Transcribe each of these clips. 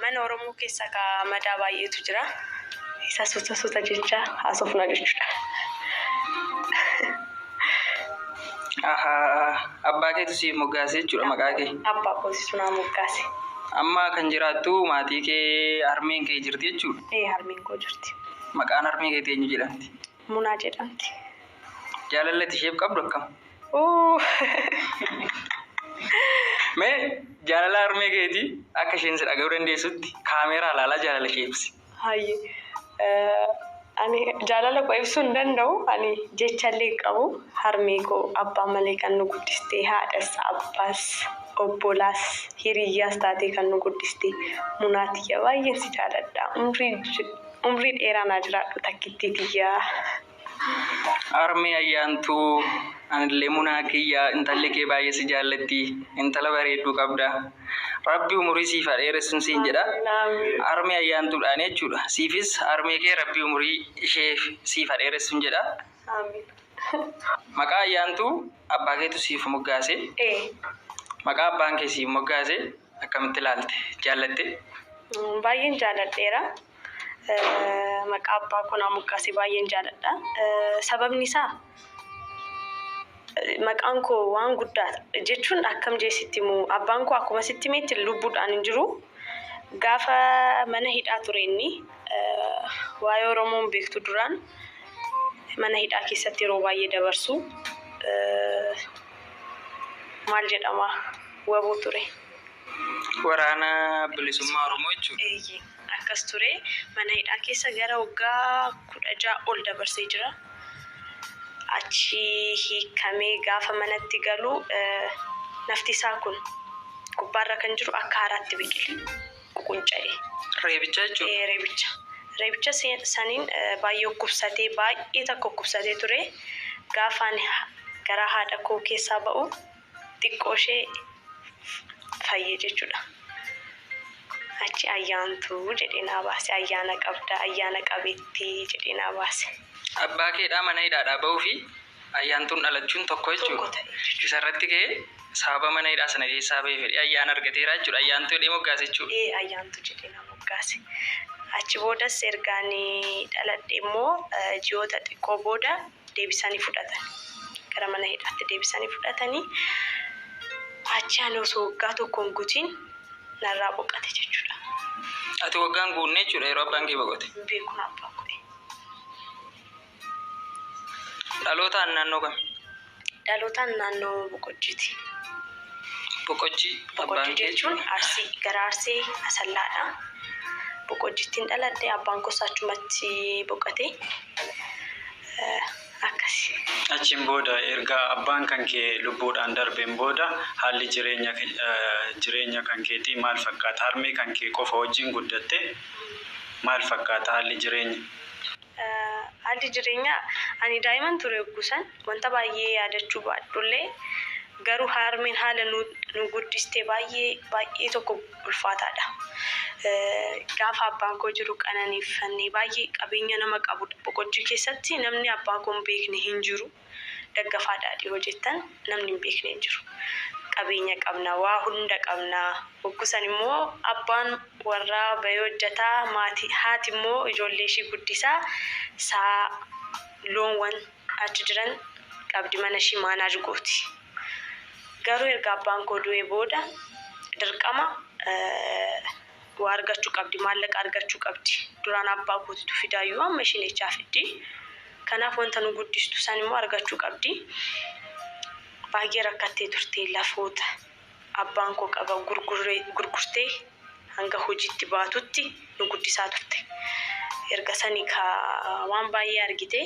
mana Oromoo keessa ka madaa baay'eetu jira. Isa suuta jecha haasofna jechuudha. Abbaa keetu si moggaasee jechuudha maqaa kee? Abbaa kooti sunaa moggaase. Amma kan jiraattu maatii kee harmeen kee jirti jechuudha? Harmeen koo jirti. Maqaan harmee kee eenyu jedhamti? Munaa jedhamti. Jaalalli isheef qabdu akkam? Mee jaalala harmee keetii akka isheen si dhaga'uu dandeessutti kaameeraa ilaalaa jaalala ishee ibsi. Ani jaalala koo ibsuu hin danda'u. Ani jechallee qabu. Harmee koo abbaa malee kan nu guddiste, haadhas abbaas obbolaas hiriyyaas taatee kan nu guddiste Munaatiyya baay'een si jaaladha. Umrii dheeraa naa jiraadhu takkittii tiyyaa. Harmee ayyaantuu anillee Munaa kiyyaa intalli kee baay'ee si jaallatti. Intala bareedduu qabda. Rabbi umurii siif dheeressuun siin jedha. Harmee ayyaantuudhaan jechuudha. Siifis harmee kee Rabbi umurii ishee siif dheeressuun jedha. Maqaa ayyaantuu abbaa keetu siif moggaase. Maqaa abbaan kee siif moggaase akkamitti ilaalte? Jaallatte? Baay'een jaalladheera. Maqaa abbaa koo naa moggaase baay'een jaalladha. Sababni isaa maqaan koo waan guddaadha jechuun akkam jeesitti immoo abbaan koo akkuma sitti meetti lubbuudhaan hin jiru. Gaafa mana hidhaa ture inni waa'ee Oromoon beektu duraan mana hidhaa keessatti yeroo baay'ee dabarsu maal jedhama waboo ture. Waraana bilisummaa Oromoo jechuudha. Akkas ture mana hidhaa keessa gara waggaa 16 ol dabarsee jira. Achi hiikamee gaafa manatti galu nafti isaa kun gubbaarra kan jiru akka haaraatti biqile qunca'ee. Reebicha jechuudha. Reebicha saniin baay'ee kubsatee baay'ee takko kubsatee ture. Gaafaan gara haadha koo keessaa ba'u xiqqoo ishee fayyee jechuudha. Achi ayyaantuu jedhee naa baase. Ayyaana qabda, ayyaana qabeettii jedhee naa baase. Abbaa keedhaa mana hidhaadhaa ba'uu fi ayyaantuun dhalachuun tokko jechuudha. Isarratti ka'ee sababa mana hidhaa sana keessaa ba'ee fedhee ayyaana argateera jechuudha. Ayyaantuu jedhee moggaase jechuudha. Ayyaantuu jedhee naa moggaase. Achi boodas ergaan dhaladhe immoo ji'oota xiqqoo booda deebisanii fudhatan. Gara mana hidhaatti deebisanii fudhatanii achi ani osoo waggaa tokkoon guutiin narraa boqate jechuudha. Ati waggaan guunne jechuudha yeroo abbaan kee boqote? Beekuun abbaa koo. Dhalootaan naannoo kam? Dhalootaan naannoo Boqojjiiti. Boqojjii jechuun Arsii gara Arsii Asallaadha. Boqojjiittiin dhaladhe abbaan koo achumatti boqote. Akkasi. Achiin booda erga abbaan kan kee lubbuudhaan darbeen booda haalli jireenya kan keetii maal fakkaata? Harmee kan kee qofa wajjin guddatte maal fakkaata haalli jireenya? Haalli jireenyaa ani daa'iman ture guusan wanta baay'ee yaadachuu baadhullee garuu harmeen haala nu guddistee baay'ee tokko ulfaataadha. Gaafa abbaan koo jiru qananiifannee baay'ee qabeenya nama qabudha. Boqojjii keessatti namni abbaa koo hin beekne hin jiru. Daggafaa daadhii hojjetan namni hin beekne hin jiru. Qabeenya qabna, waa hunda qabna. Hoggusan immoo abbaan warraa bahee hojjetaa, haati immoo ijoollee ishii guddisaa saa loonwwan achi jiran qabdi mana ishii maanaaj gooti. Garuu erga abbaan koo du'ee booda dirqama waa argachuu qabdi, maallaqa argachuu qabdi. Duraan abbaa kootitu fidaayyuu amma ishiin echaa fiddi. Kanaaf wanta nu guddistu san immoo argachuu qabdi. Baay'ee rakkattee turte lafoota abbaan koo qaba gurgurtee hanga hojiitti baatutti nu guddisaa turte. Erga sanii waan baay'ee argite.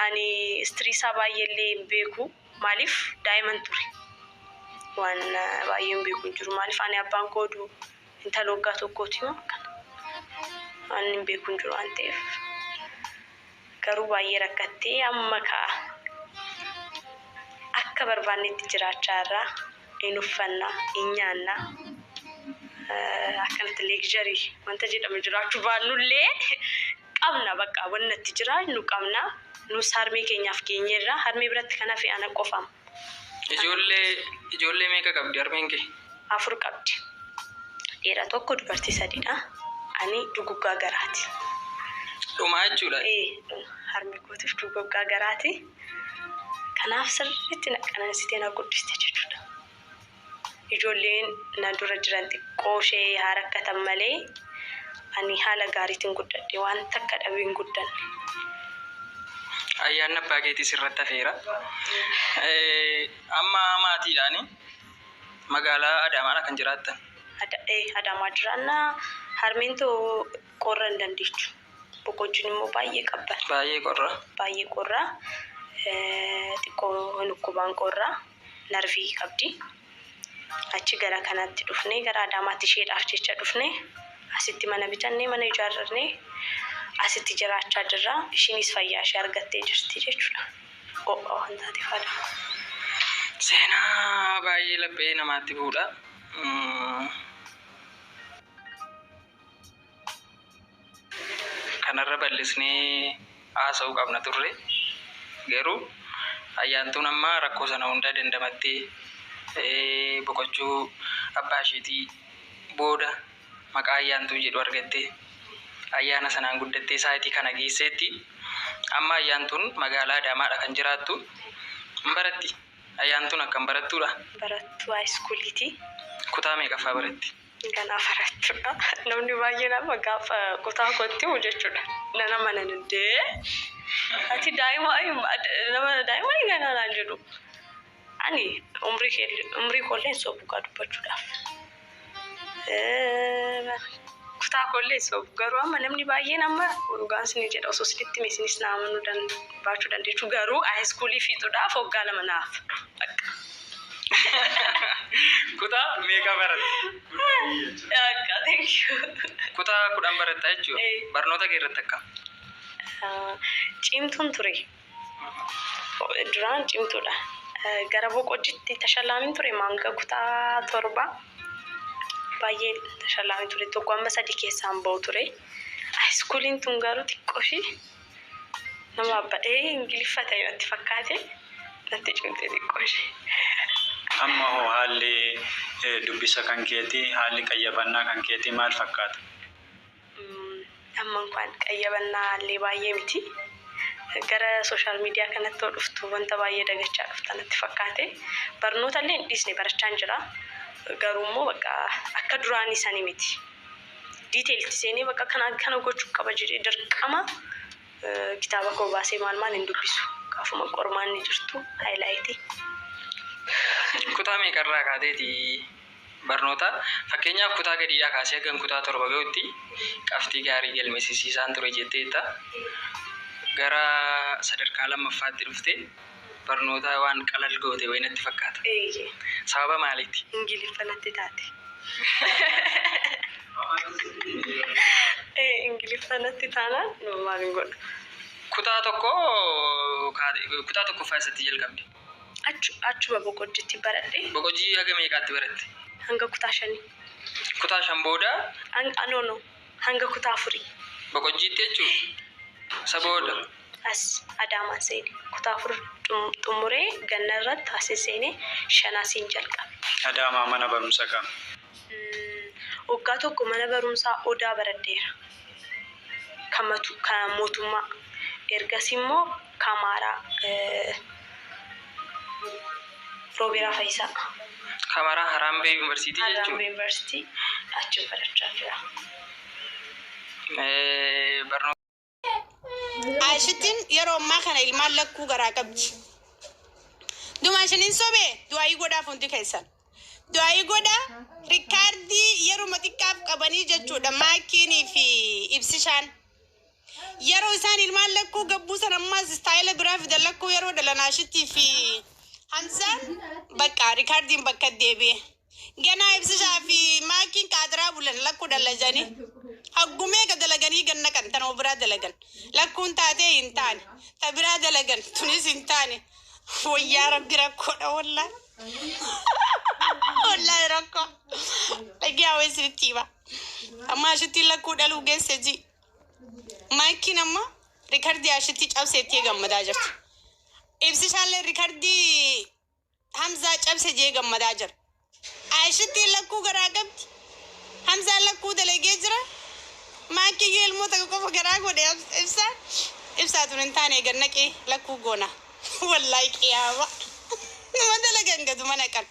Ani istiriisaa baay'eellee hin beeku. Maaliif daa'iman ture? Waan baay'ee hin beeku hin jiru. Maaliif ani abbaan koo intala waggaa tokkooti moo kana? Waan hin beeku hin jiru waan ta'eef. Garuu baay'ee rakkattee amma akka barbaannetti jiraachaa irraa hin uffannaa, hin nyaannaa. Akkanatti leegjarii wanta jedhamu jiraachuu baannullee qabna bakka wannatti jira nu qabna. Nus harmee keenyaaf geenyeerra. Harmee biratti kana fi ana qofam. Ijoollee meeqa qabdi harmeen kee? 4 qabdi. dhiira tokko dubartii sadiidha. Ani duguggaa garaati. Dhumaa jechuudha. Harmi kootiif duguggaa garaati. Kanaaf sirriitti naqanasitee na guddiste jechuudha. Ijoolleen na dura jiran xiqqoo ishee haa rakkatan malee ani haala gaariitiin guddadhe waan takka dhabeen guddanne. Ayyaanni abbaa keetii sirratti hafeera. Amma maatiidhaani magaalaa Adaamaadha kan jiraattan. Adaamaa jiraannaa harmeen too qorra hin dandeechu. Boqochuun immoo baay'ee qabban. Baay'ee qorra. Xiqqoo nukkubaan qorra. Narvii qabdi. Achi gara kanatti dhufnee gara Adaamaatti isheedhaaf jecha dhufnee asitti mana bitannee mana ijaarrannee asitti jiraachaa jirra. Ishiinis fayyaa ishee argattee jirti jechuudha. Waan taateef Adaamaa. Seenaa baay'ee laphee namaatti fuudha. Kanarra bal'isnee haasa'uu qabna turre. Garuu ayyaantuun amma rakkoo sana hunda dandamattee boqochuu abbaa isheetii booda maqaa ayyaantuu jedhu argattee ayyaana sanaan guddattee saayitii kana geesseetti. Amma ayyaantuun magaalaa Adaamaadha kan jiraattu. Baratti ayyaantuun akkam barattudha? Barattuu haayiskuuliiti. Kutaa meeqaffaa baratti? Ganaa barattudha. Namni baay'een amma gaafa kutaa kootti jechuudha. Nama nan hundee. Ati daa'ima ganaa jedhu. Ani umrii kolleen soobu gaa dubbachuudhaaf. Kutaa kollee soobu garuu amma namni baay'een amma dhugaan isin jedha osoo isinitti isinis na amanuu baachuu dandeechu garuu haayiskuulii fiixuudhaaf waggaa 2 naaf. Kutaa meeqa baratte? Thank you. Kutaa 10 baratta jechuudha. Barnoota kee irratti akkam? Cimtuun ture. Duraan cimtuudha. Gara boqochitti tashallaamiin ture hanga kutaa 7. Baay'ee tashallaamiin ture. Tokko amma 3 keessaan bahu ture. Haayiskuuliin tun garuu xiqqoo fi nama baay'ee ingiliffata itti fakkaate natti cimtee xiqqoo ishee. Amma hoo haalli dubbisa kan keetii haalli qayyabannaa kan keetii maal fakkaata? Amman kan qayyabannaa illee baay'ee miti. Gara sooshaal miidiyaa kanatti dhuftu wanta baay'ee dagachaa dhuftan natti fakkaate. Barnoota illee hin dhiisne barachaa jira. Garuu immoo bakka akka duraanii sanii miti. Diiteelti seenee bakka kana gochuu qaba jedhee dirqama kitaaba koo baasee maal hin dubbisu. Gaafuma qormaan ni jirtu haayilaayitii. Kutaa meeqarraa kaateeti barnoota? Fakkeenyaaf kutaa gadiidhaa kaasee hanga kutaa 7 gahutti qabxii gaarii galmeessisiisaan ture jetteetta. Gara sadarkaa 2ffaatti dhufte barnoota waan qalal goote wayi natti fakkaata. Sababa maaliiti? Ingiliffa natti taate. Ingiliffa natti taanaan maal hin godhu? Kutaa tokkoffaa eessatti jalqabde? Achuma boqojjiitti baradhe. Boqojjii haga meeqaatti baratte? Hanga kutaa 5. Kutaa 5 booda? Hanga kutaa 4. Boqojjiitti jechuudha? Isa booda? As Adaamaan seene kutaa 4 xumuree ganna irratti asii seene 5 asiin jalqabe. Adaamaa mana barumsaa kam? Waggaa tokko mana barumsaa Odaa baradheera. Kan mootummaa. Ergas immoo Kamaaraa Roobeeraa Faayisaa. Kamaaraa Haraambee Yuunivarsiitii jechuudha. Haraambee Yuunivarsiitii achi barachaa jira. Ashittiin yeroo ammaa kana ilmaan lakkuu garaa qabdi. Dumaashiniin sobee du'aayii godhaaf hundi keessan. Du'aayii godhaa rikaardii yeroo xiqqaaf qabanii jechuudha maakiinii fi ibsishaan. Yeroo isaan ilmaan lakkuu gabbuu san ammaas istaayila biraa fidan lakkuu yeroo dalanaashittii fi Hamzaan bakka rikaardiin bakka deebi'e. Ganaa ibsishaa fi maakiin qaadiraa bulan lakkuu dallajanii. Haggumee gadalaganii ganna kan tan biraa dalagan. Lakkuun taatee hin taane. Ta biraa dalagan tunis hin taane. Wayyaa rabbi rakkoodha wallaahi. Wallaahi rakkoo. Dhagee hawwee sirriitti hima. Amma ashittiin lakkuu dhaluu geesse ji. Maakiin amma rikardii ashittii cabseetti gammadaa jirti. Ibsishaallee rikardii Hamzaa cabse jee gammadaa jira. Ashittiin lakkuu garaa qabdi. hamza lakkuu dalagee jira maakiyyuu ilmoota qofa garaa godhe ibsaa tun hin taane gannaqee lakkuu goona wallahi qiyaama nama dalagan gadu mana kan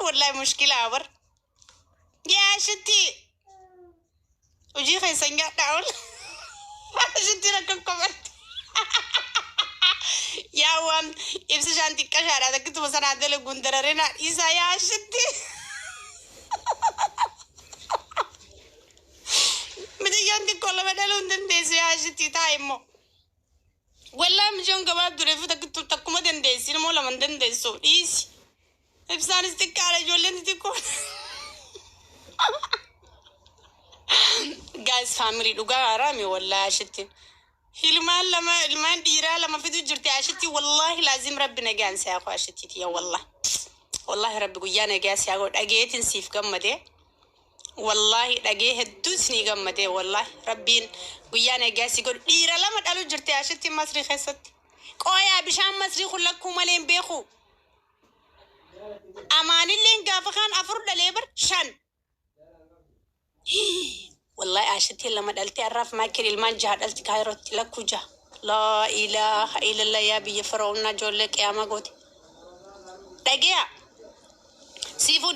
wallahi mushkila bar yaa shitti ujii keessan gaadhaa'ul shitti rakkan kopatti yaa waan ibsa shanti qashaadha takkituma sanaa dalaguun dararina isaa yaa shitti midiyyoonti kolla badaluu hin dandeessu yaa shitti taa immoo wallahi mijoon gabaab dureefu takkittu takkuma dandeessi immoo lama hin dandeessu dhiisi ibsaanis xiqqaadha ijoolleen xiqqoo guys family dhugaa harami wallahi ashitti ilmaan dhiiraa lama fidu jirti ashitti wallahi laazim rabbi nagaan siyaa ko ashitti ya wallahi rabbi guyyaa nagaa siyaa go dhageetin siif gammade wallahi dhagee hedduus ni gammade wallahi rabbiin guyyaa nagaa si go dhiira lama dhalu jirti ashitti masri keessatti qooyaa bishaan masri kullakku maleen beeku amaanilleen gaafa kaan afur dhalee bar shan والله عاشتي لما دلتي عرف ما كل المان جهدلت كايروت لكوجا لا إله إلا الله يا بي فرعون جولك يا ما قلت دقيقة سيفو